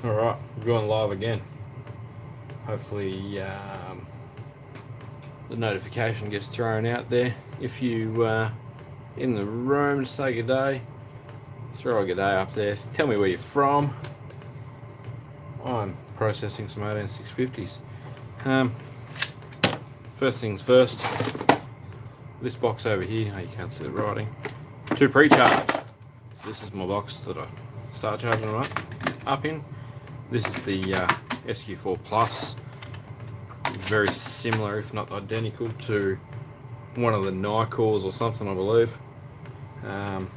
Alright, we're going live again. Hopefully the notification gets thrown out there. If you in the room to say good day, throw a good day up there. Tell me where you're from. I'm processing some 18650s. First things first, this box over here, you can't see the writing, to pre-charge. So this is my box that I start charging them up in. This is the SQ4 Plus. Very similar, if not identical, to one of the Nicors or something, I believe. So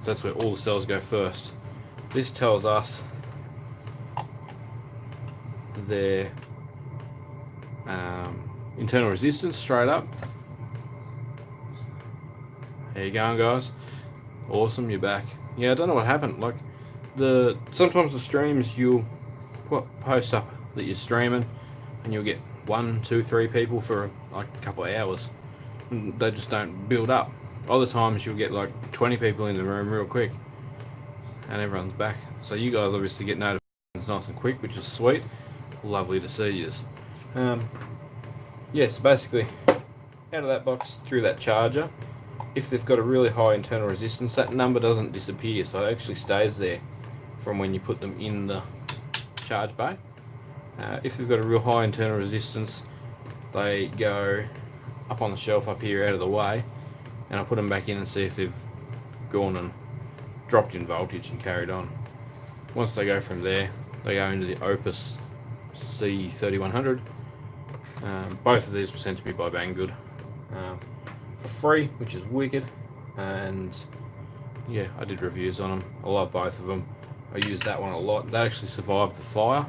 that's where all the cells go first. This tells us their internal resistance straight up. How you going, guys? Awesome, you're back. Yeah, I don't know what happened. Like, sometimes the streams you'll post up that you're streaming, and you'll get 1, 2, 3 people for like a couple of hours. And they just don't build up. Other times you'll get like 20 people in the room real quick, and everyone's back. So you guys obviously get notifications nice and quick, which is sweet. Lovely to see you. Yeah, so basically, out of that box through that charger, if they've got a really high internal resistance, that number doesn't disappear, so it actually stays there from when you put them in the charge bay. If they've got a real high internal resistance, they go up on the shelf up here out of the way, and I put them back in and see if they've gone and dropped in voltage and carried on. Once they go from there, they go into the Opus C3100. Both of these were sent to me by Banggood for free, which is wicked, and yeah, I did reviews on them. I love both of them. I used that one a lot. That actually survived the fire.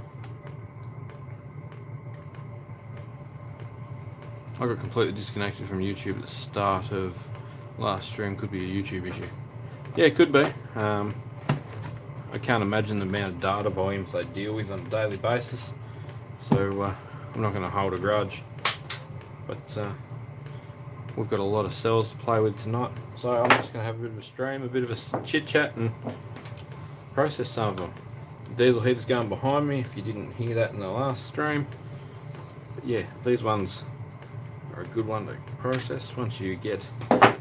I got completely disconnected from YouTube at the start of last stream. Could be a YouTube issue. Yeah, it could be. I can't imagine the amount of data volumes they deal with on a daily basis, so I'm not going to hold a grudge. But we've got a lot of cells to play with tonight, so I'm just going to have a bit of a stream, a bit of a chit chat, and process some of them. The diesel heater's going behind me, if you didn't hear that in the last stream. But yeah, these ones are a good one to process. Once you get the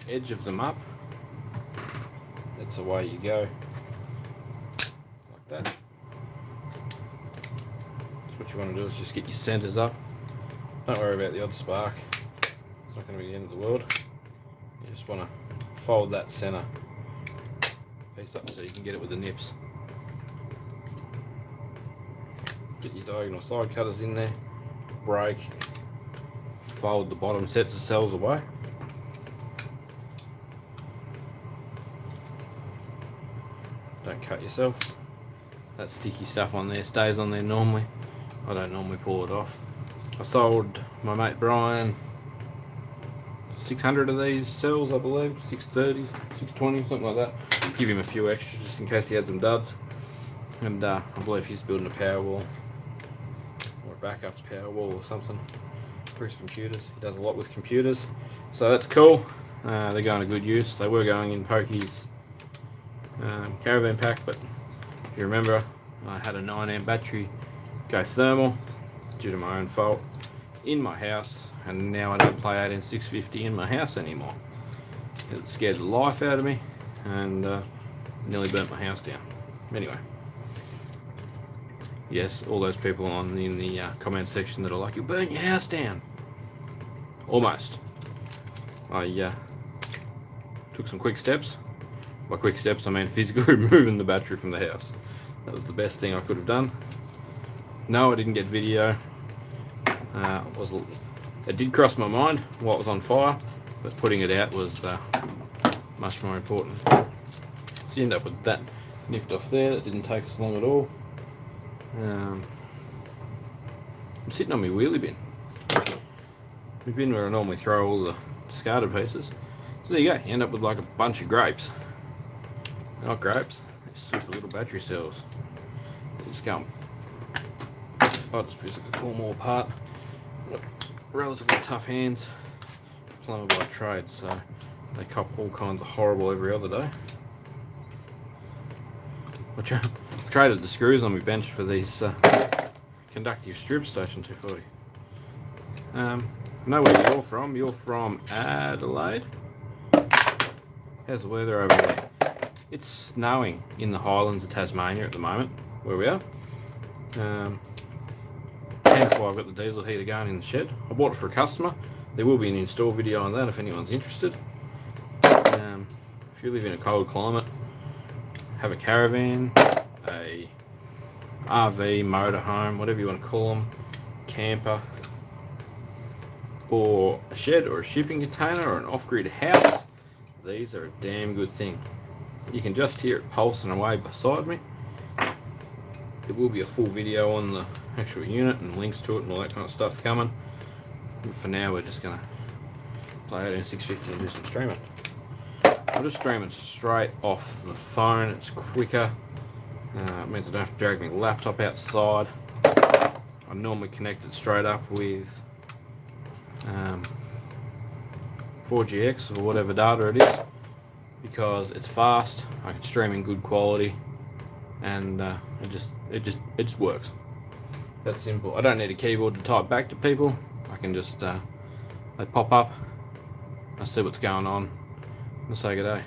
edge of them up, that's the way you go, like that. So what you want to do is just get your centers up. Don't worry about the odd spark, it's not going to be the end of the world. You just want to fold that center piece up so you can get it with the nips. Get your diagonal side cutters in there, break, fold the bottom sets of cells away. Don't cut yourself. That sticky stuff on there stays on there normally. I don't normally pull it off. I sold my mate Brian 600 of these cells, I believe, 630, 620, something like that. Give him a few extras just in case he had some duds. And I believe he's building a power wall, or a backup power wall or something for his computers. He does a lot with computers, so that's cool. They're going to good use. They were going in Pokey's caravan pack, but if you remember, I had a 9 amp battery go thermal due to my own fault in my house, and now I don't play 18650 in my house anymore. It scared the life out of me and nearly burnt my house down. Anyway, yes, all those people in the comment section that are like, "You'll burn your house down." Almost. I took some quick steps. By quick steps, I mean physically removing the battery from the house. That was the best thing I could have done. No, I didn't get video. It did cross my mind while it was on fire, but putting it out was much more important. So you end up with that nipped off there. That didn't take us long at all. I'm sitting on my wheelie bin. My bin where I normally throw all the discarded pieces. So there you go. You end up with like a bunch of grapes. They're not grapes. They're super little battery cells. Just go. I'll just physically pull them all apart. Relatively tough hands. Plumber by trade, so they cop all kinds of horrible every other day. Which I've traded the screws on my bench for these conductive strip Station 240. I know where you're from. You're from Adelaide. How's the weather over there? It's snowing in the Highlands of Tasmania at the moment, where we are. Hence why I've got the diesel heater going in the shed. I bought it for a customer. There will be an install video on that if anyone's interested. If you live in a cold climate, have a caravan, a RV, motorhome, whatever you want to call them, camper, or a shed or a shipping container or an off-grid house, these are a damn good thing. You can just hear it pulsing away beside me. There will be a full video on the actual unit and links to it and all that kind of stuff coming. But for now, we're just going to play out in 650 and do some streaming. I'll just stream it straight off the phone. It's quicker. It means I don't have to drag my laptop outside. I normally connect it straight up with 4GX or whatever data it is, because it's fast. I can stream in good quality, and it just works. That's simple. I don't need a keyboard to type back to people. I can just they pop up, I see what's going on, and say good day.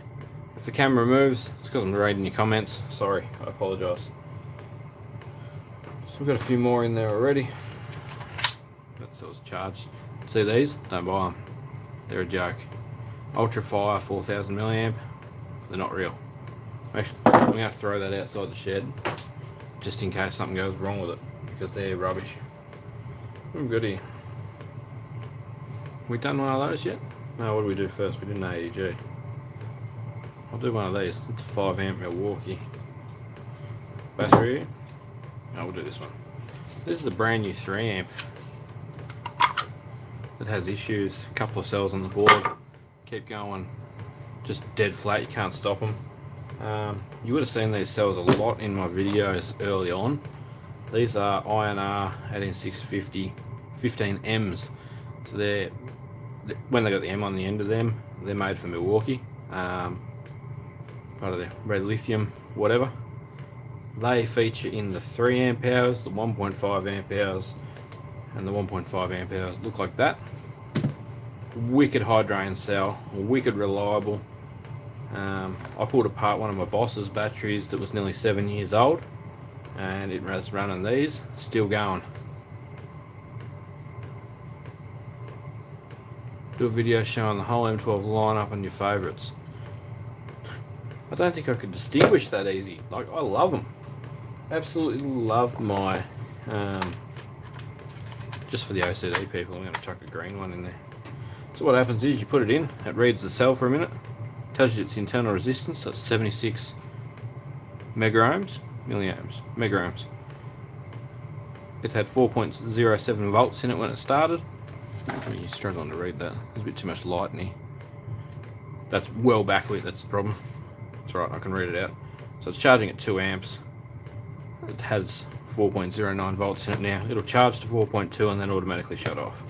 If the camera moves, it's because I'm reading your comments. Sorry, I apologise. So we've got a few more in there already. That cell's charged. See these? Don't buy them. They're a joke. Ultra Fire 4000 milliamp. They're not real. Actually, I'm going to have to throw that outside the shed just in case something goes wrong with it, because they're rubbish. What have we got here? We done one of those yet? No, what did we do first? We did an AEG. I'll do one of these. It's a 5 amp Milwaukee battery. No, we'll do this one. This is a brand new 3 amp that has issues. A couple of cells on the board keep going just dead flat. You can't stop them. You would have seen these cells a lot in my videos early on. These are INR 18650 15Ms. So they're, when they got the M on the end of them, they're made for Milwaukee. Part of the red lithium, whatever. They feature in the 3 amp hours, the 1.5 amp hours, and the 1.5 amp hours. Look like that. Wicked high drain cell, wicked reliable. I pulled apart one of my boss's batteries that was nearly 7 years old, and it was running these, still going. Do a video showing the whole M12 lineup and your favourites. I don't think I could distinguish that easy. Like, I love them. Absolutely love my, just for the OCD people, I'm going to chuck a green one in there. So what happens is you put it in, it reads the cell for a minute, tells you its internal resistance, that's 76 megaohms. It had 4.07 volts in it when it started. You're struggling to read that, there's a bit too much light in here. That's well backlit, that's the problem. That's right, I can read it out. So it's charging at 2 amps. It has 4.09 volts in it now. It'll charge to 4.2 and then automatically shut off.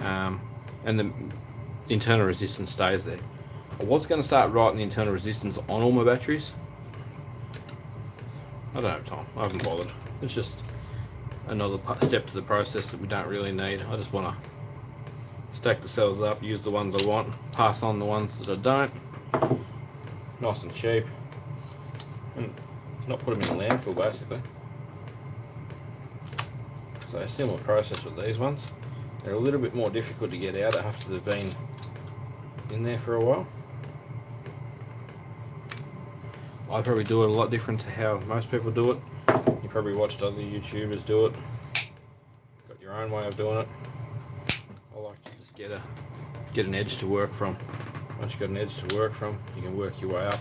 And the internal resistance stays there. I was going to start writing the internal resistance on all my batteries. I don't have time. I haven't bothered. It's just another step to the process that we don't really need. I just want to stack the cells up, use the ones I want, pass on the ones that I don't. Nice and cheap. And not put them in a landfill, basically. So a similar process with these ones. They're a little bit more difficult to get out after they've been in there for a while. I probably do it a lot different to how most people do it. You probably watched other YouTubers do it. Got your own way of doing it. I like to just get an edge to work from. Once you've got an edge to work from, you can work your way up.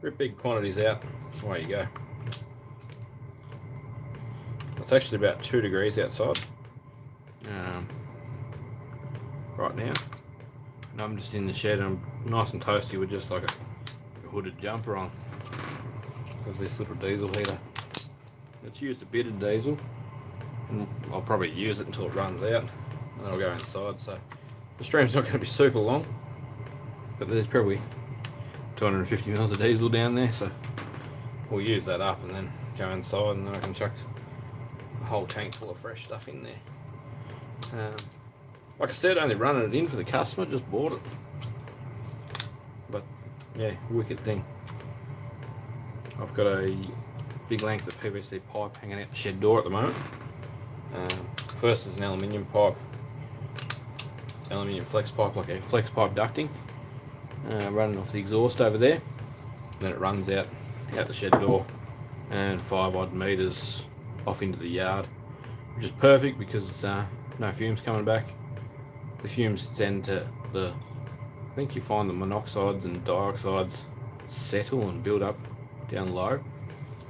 Rip big quantities out, away you go. It's actually about 2 degrees outside right now. And I'm just in the shed and I'm nice and toasty with just like a hooded jumper on. Because this little diesel heater. It's used a bit of diesel, and I'll probably use it until it runs out, and then I'll go inside. So the stream's not going to be super long, but there's probably 250 mils of diesel down there, so we'll use that up and then go inside, and then I can chuck a whole tank full of fresh stuff in there. Like I said, only running it in for the customer, just bought it. But yeah, wicked thing. I've got a big length of PVC pipe hanging out the shed door at the moment. First is an aluminium pipe, aluminium flex pipe, like a flex pipe ducting, running off the exhaust over there. Then it runs out the shed door and 5 odd meters off into the yard, which is perfect because no fumes coming back. The fumes tend to I think you find the monoxides and dioxides settle and build up down low,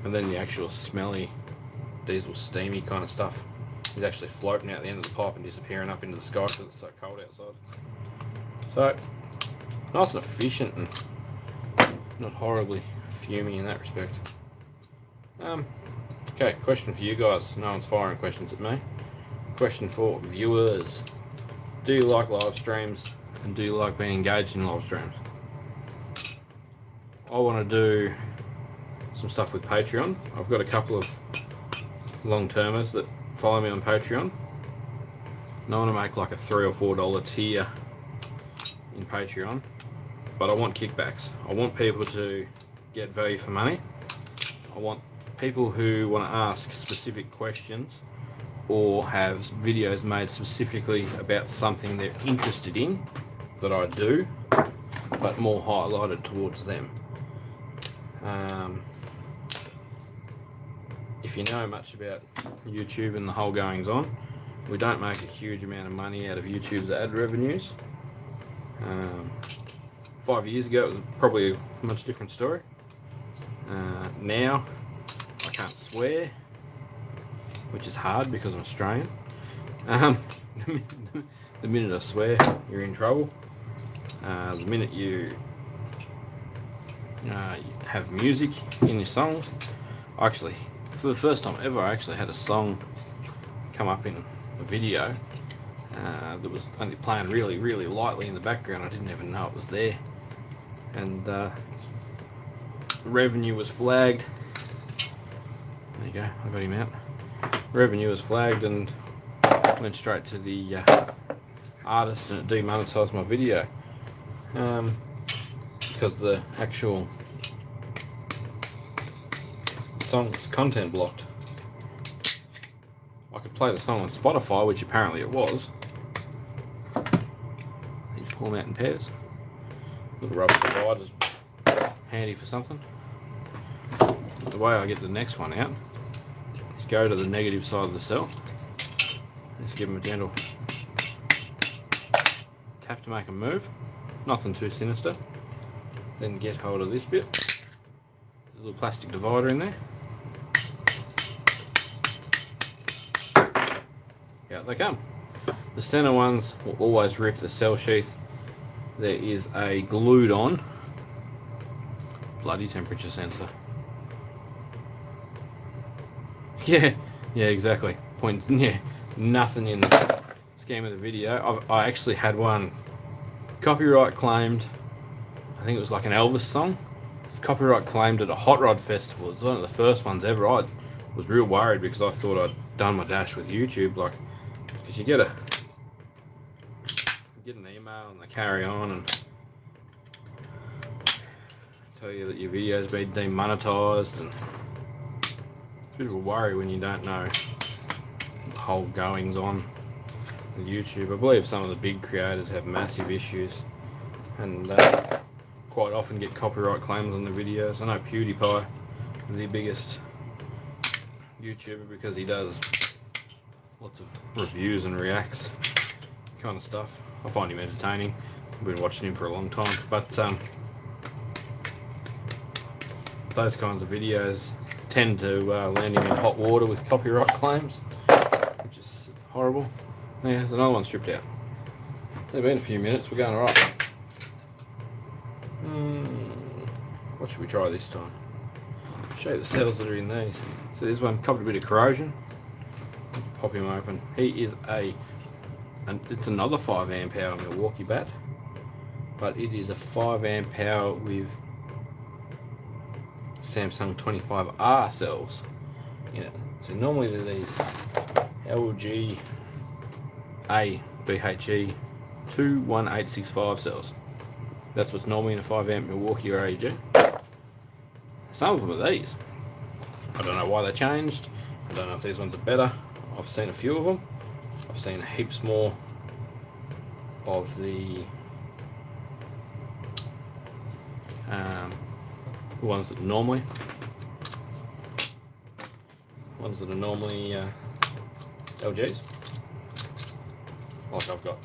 and then the actual smelly diesel steamy kind of stuff is actually floating out the end of the pipe and disappearing up into the sky because it's so cold outside. So nice and efficient and not horribly fuming in that respect. Okay, question for you guys. No one's firing questions at me. Question for viewers. Do you like live streams, and do you like being engaged in live streams? I want to do some stuff with Patreon. I've got a couple of long-termers that follow me on Patreon, and I want to make like a $3 or $4 tier in Patreon, but I want kickbacks. I want people to get value for money. I want people who want to ask specific questions or have videos made specifically about something they're interested in that I do, but more highlighted towards them. If you know much about YouTube and the whole goings on, we don't make a huge amount of money out of YouTube's ad revenues. 5 years ago it was probably a much different story. Now I can't swear, which is hard because I'm Australian. The minute I swear, you're in trouble. The minute you have music in your songs, actually, for the first time ever, I actually had a song come up in a video that was only playing really, really lightly in the background. I didn't even know it was there, and revenue was flagged. There you go, I got him out. Revenue was flagged and went straight to the artist, and it demonetized my video because the actual song's content blocked. I could play the song on Spotify, which apparently it was. You pull them out in pairs. Little rubber divider's handy for something. The way I get the next one out is go to the negative side of the cell. Just give them a gentle tap to make them move. Nothing too sinister. Then get hold of this bit. There's a little plastic divider in there. Out they come. The center ones will always rip the cell sheath. There is a glued on bloody temperature sensor. Yeah, exactly. Point. Yeah, nothing in the scheme of the video. I actually had one copyright claimed. I think it was like an Elvis song. It's copyright claimed at a hot rod festival. It's one of the first ones ever. I was real worried because I thought I'd done my dash with YouTube, like, because you get an email and they carry on and tell you that your video's been demonetized, and it's a bit of a worry when you don't know the whole goings on with YouTube. I believe some of the big creators have massive issues and quite often get copyright claims on the videos. I know PewDiePie is the biggest YouTuber because he does lots of reviews and reacts kind of stuff. I find him entertaining. I've been watching him for a long time, but those kinds of videos tend to land him in hot water with copyright claims, which is horrible. Yeah, there's another one stripped out. It's been a few minutes, we're going alright. What should we try this time? Show you the cells that are in these. So there's one covered a bit of corrosion. Pop him open. He is it's another 5 amp hour Milwaukee bat, but it is a 5 amp hour with Samsung 25R cells in it. So normally they're these LG A BHE 21865 cells. That's what's normally in a 5 amp Milwaukee or AEG. Some of them are these. I don't know why they changed. I don't know if these ones are better. I've seen a few of them. I've seen heaps more of the ones that are normally LGs. Like I've got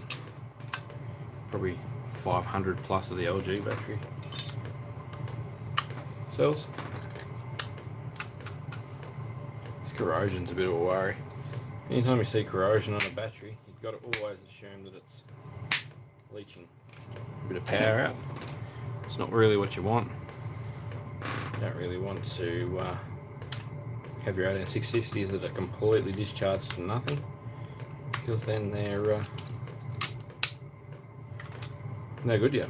probably 500 plus of the LG battery cells. This corrosion's a bit of a worry. Anytime you see corrosion on a battery, you've got to always assume that it's leaching a bit of power out. It's not really what you want. You don't really want to have your 18650s that are completely discharged to nothing, because then they're no good yet.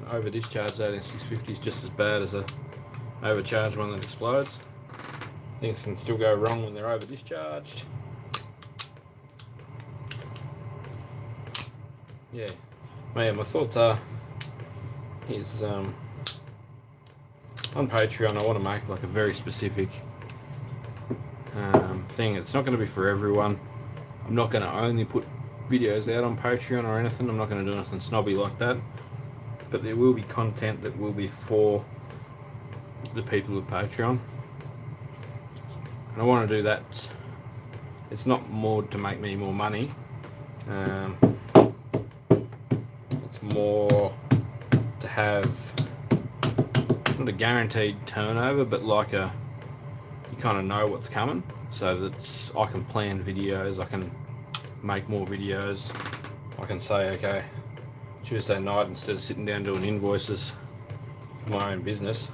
An over discharged 18650 is just as bad as a overcharged one that explodes. Things can still go wrong when they're over discharged. Yeah, my thoughts are is on Patreon I want to make like a very specific thing. It's not going to be for everyone. I'm not going to only put videos out on Patreon or anything. I'm not going to do anything snobby like that. But there will be content that will be for the people of Patreon. And I want to do that. It's not more to make me more money. It's more to have not a guaranteed turnover, but like you kind of know what's coming, so that I can plan videos, I can make more videos, I can say, okay, Tuesday night, instead of sitting down doing invoices for my own business,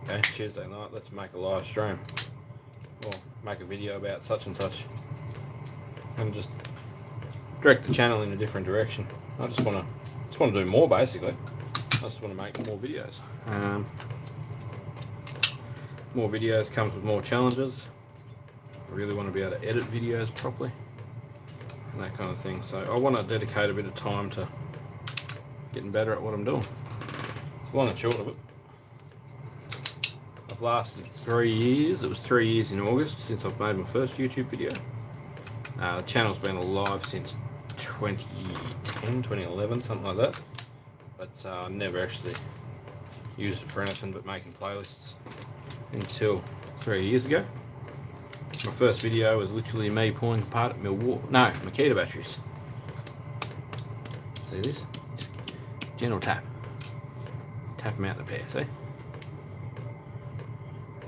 okay, Tuesday night, let's make a live stream, or make a video about such and such, and just direct the channel in a different direction. I just want to do more, basically. I just want to make more videos. More videos comes with more challenges. I really want to be able to edit videos properly and that kind of thing. So I want to dedicate a bit of time to getting better at what I'm doing. It's long and short of it. I've lasted 3 years. It was 3 years in August since I've made my first YouTube video. The channel's been alive since 2010, 2011, something like that. But I never actually used it for anything but making playlists until 3 years ago. My first video was literally me pulling apart Makita batteries. See this? Just gentle tap. Tap them out the pair, see?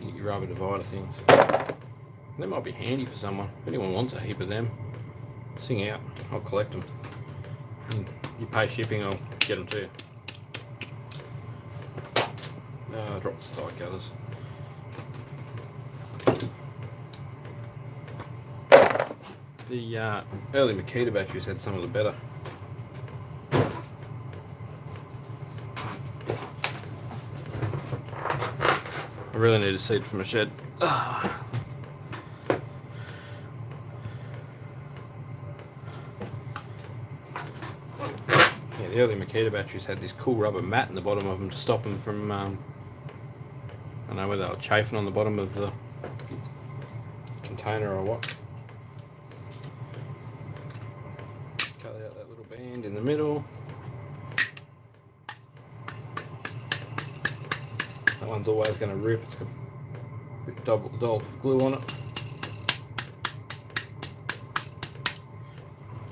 You get your rubber divider things. They might be handy for someone. If anyone wants a heap of them, sing out. I'll collect them. And you pay shipping, I'll get them to you. Drop the side gutters. The early Makita batteries had some of the better. I really need a seat from a shed. Yeah, the early Makita batteries had this cool rubber mat in the bottom of them to stop them from, I don't know whether they were chafing on the bottom of the container or what. Cut out that little band in the middle. That one's always going to rip. It's got a bit dollop of glue on it.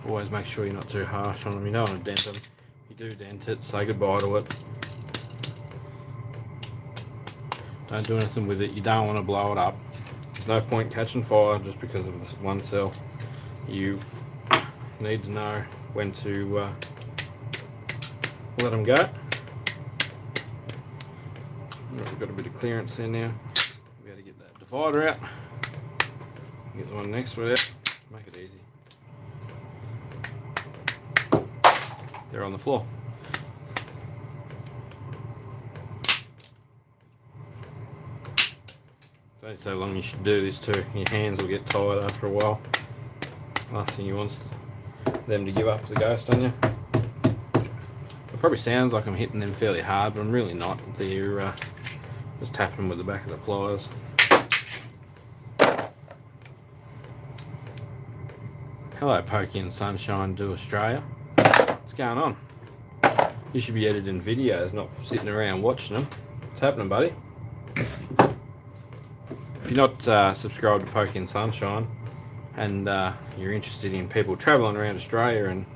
Always make sure you're not too harsh on them. You don't want to dent them. You do dent it, say goodbye to it. Don't do anything with it. You don't want to blow it up. There's no point catching fire just because of this one cell. You need to know when to let them go. We've got a bit of clearance there now. We've got to get that divider out. Get the one next to it out. Make it easy. They're on the floor. It's so long you should do this too. Your hands will get tired after a while. Last thing you want is them to give up the ghost on you. It probably sounds like I'm hitting them fairly hard, but I'm really not. They're just tapping them with the back of the pliers. Hello, Pokey and Sunshine Do Australia. What's going on? You should be editing videos, not sitting around watching them. What's happening, buddy? If you're not subscribed to Pokey and Sunshine and you're interested in people travelling around Australia and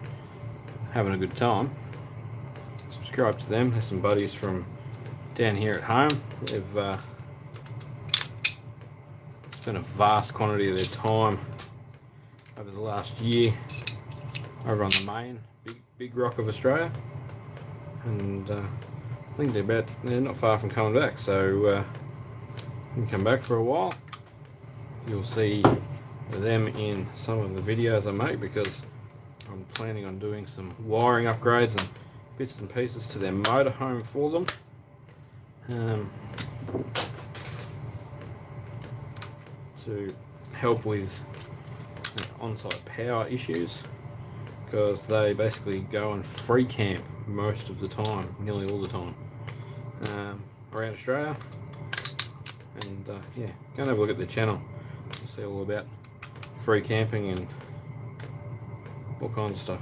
having a good time, subscribe to them. There's some buddies from down here at home. They've spent a vast quantity of their time over the last year over on the main big rock of Australia, and I think they're not far from coming back, so you can come back for a while. You'll see them in some of the videos I make, because I'm planning on doing some wiring upgrades and bits and pieces to their motorhome for them. To help with on-site power issues, because they basically go and free camp most of the time, nearly all the time, around Australia. And yeah, go and have a look at their channel. You'll see all about free camping and all kinds of stuff.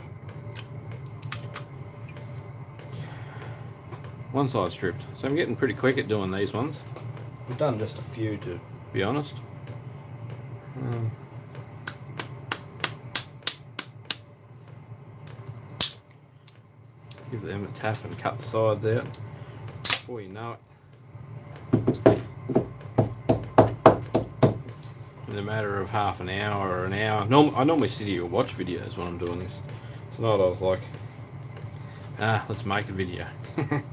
One side stripped, so I'm getting pretty quick at doing these ones. I've done just a few, to be honest. Give them a tap and cut the sides out. Before you know it, in a matter of half an hour or an hour. I normally sit here and watch videos when I'm doing this. Tonight I was like, let's make a video. Got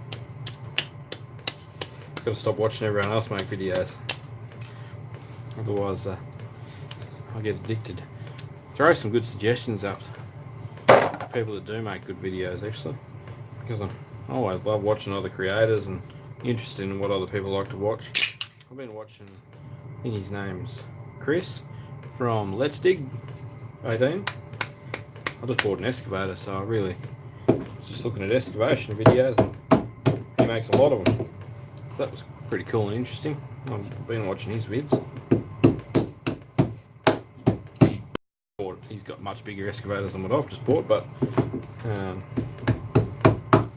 to stop watching everyone else make videos. Otherwise, I'll get addicted. Throw some good suggestions up. People that do make good videos, actually, because I always love watching other creators and interested in what other people like to watch. I've been watching, I think his name's Chris from Let's Dig 18. I just bought an excavator, so I really was just looking at excavation videos, and he makes a lot of them. So that was pretty cool and interesting. I've been watching his vids. He's got much bigger excavators than what I've just bought, but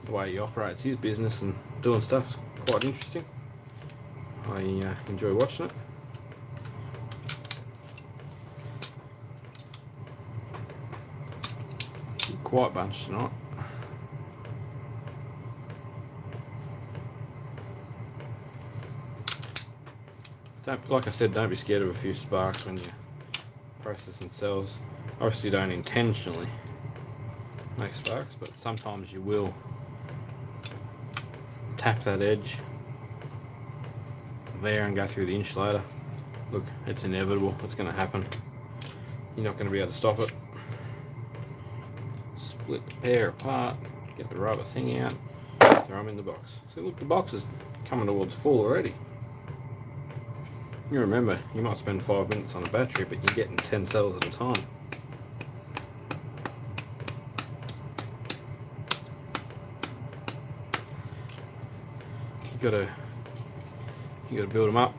the way he operates his business and doing stuff is quite interesting. I enjoy watching it. Quiet bunch tonight. Like I said, don't be scared of a few sparks when you're processing cells. Obviously don't intentionally make sparks, but sometimes you will tap that edge there and go through the insulator. Look, it's inevitable, it's going to happen. You're not going to be able to stop it. Split the pair apart, get the rubber thing out, throw them in the box. So look, the box is coming towards full already. You remember, you might spend 5 minutes on a battery, but you're getting 10 cells at a time. You gotta build them up.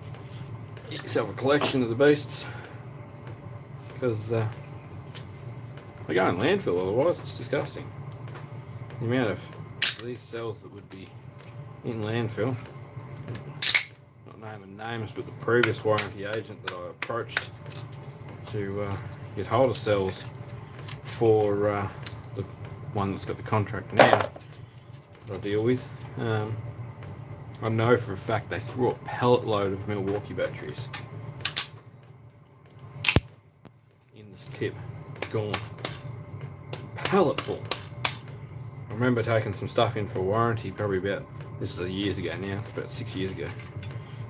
Get yourself a collection of the beasts, because they go in landfill. Otherwise, it's disgusting. The amount of these cells that would be in landfill. Naming names, but the previous warranty agent that I approached to get hold of cells for the one that's got the contract now that I deal with, I know for a fact they threw a pellet load of Milwaukee batteries in this tip. Gone. Pellet full. I remember taking some stuff in for warranty probably about, this is years ago now, it's about 6 years ago.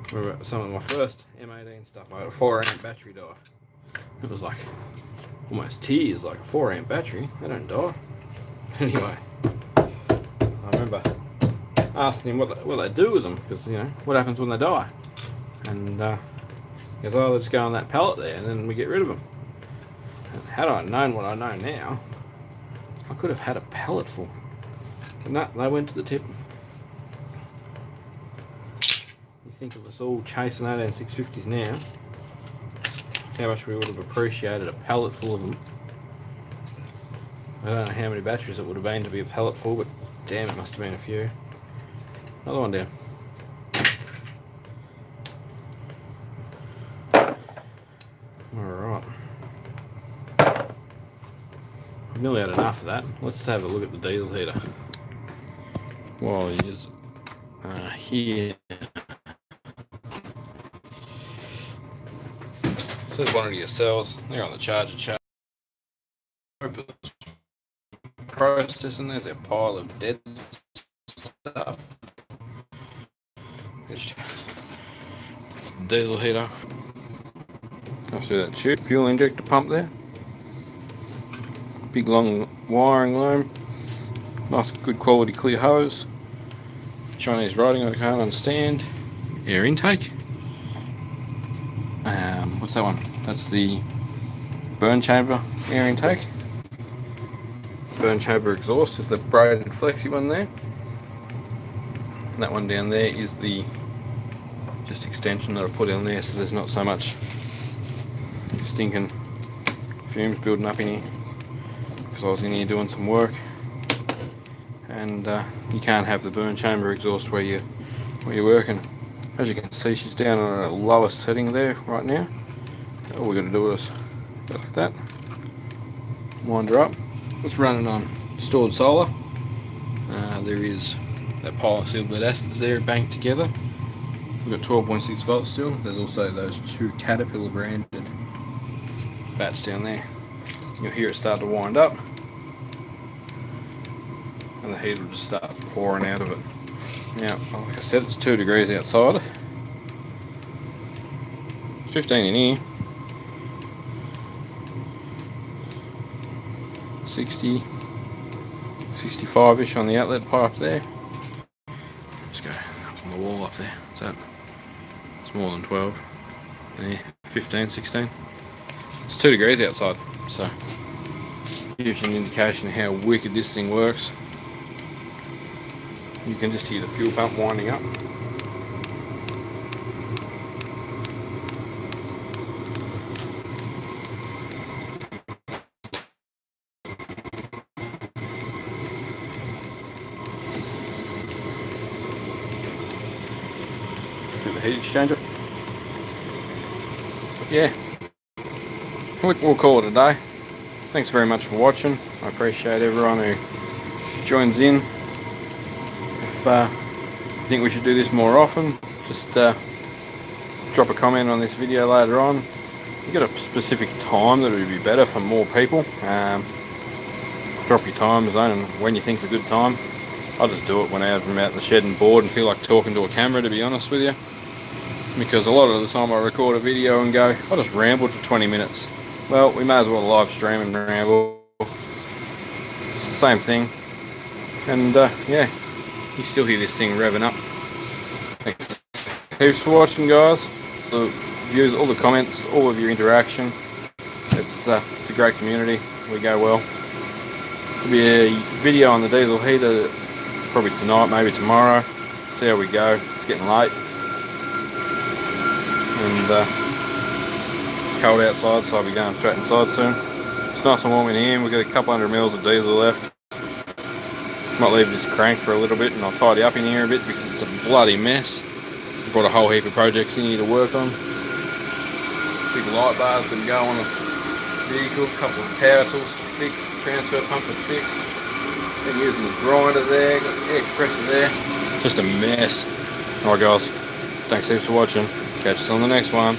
I remember some of my first M18 stuff, I had a 4 amp battery die. It was like almost tears, like a 4 amp battery, they don't die. Anyway, I remember asking him what they do with them, because, you know, what happens when they die. And He goes, oh, let's go on that pallet there, and then we get rid of them. Had I known what I know now, I could have had a pallet full. But no, they went to the tip. You think of us all chasing 18650s now, how much we would have appreciated a pallet full of them. I don't know how many batteries it would have been to be a pallet full, but damn, it must have been a few. Another one down. Alright. I've nearly had enough of that. Let's have a look at the diesel heater. While he is here. So there's one of your cells. They're on the charger. Processing. There's a pile of dead stuff. Diesel heater. I'll see that tube. Fuel injector pump there. Big long wiring loom. Nice good quality clear hose. Chinese writing I can't understand. Air intake. What's that one? That's the burn chamber air intake. Burn chamber exhaust is the braided flexi one there. And that one down there is the just extension that I've put in there, so there's not so much stinking fumes building up in here, because I was in here doing some work, and you can't have the burn chamber exhaust where you're working. As you can see, she's down on a lowest setting there right now. All we got to do is go like that, wind her up. It's running on stored solar. There is that pile of sealed lead acids there banked together. We've got 12.6 volts still. There's also those two Caterpillar branded bats down there. You'll hear it start to wind up, and the heat will just start pouring out of it. Now, like I said, it's 2 degrees outside. 15 in here. 60, 65-ish on the outlet pipe there. Just go up on the wall up there. What's that? It's more than 12. There, 15, 16. It's 2 degrees outside, so gives you an indication of how wicked this thing works. You can just hear the fuel pump winding up. Through the heat exchanger. But yeah, we'll call it a day. Thanks very much for watching. I appreciate everyone who joins in. If you think we should do this more often, just drop a comment on this video later on. You got a specific time that would be better for more people. Drop your time zone and when you think's a good time. I'll just do it when I'm out in the shed and bored and feel like talking to a camera, to be honest with you. Because a lot of the time I record a video and go, I just rambled for 20 minutes. Well, we may as well live stream and ramble. It's the same thing. And yeah, you still hear this thing revving up. Thanks heaps for watching, guys. The views, all the comments, all of your interaction. It's a great community. We go well. There'll be a video on the diesel heater probably tonight, maybe tomorrow. See how we go. It's getting late. And it's cold outside, so I'll be going straight inside soon. It's nice and warm in here. We've got a couple hundred mils of diesel left. Might leave this crank for a little bit and I'll tidy up in here a bit because it's a bloody mess. I've got a whole heap of projects in here to work on. Big light bar's going to go on the vehicle, a couple of power tools to fix, transfer pump to fix. Been using the grinder there, got the air compressor there. It's just a mess. Alright guys, thanks heaps for watching. Catch us on the next one.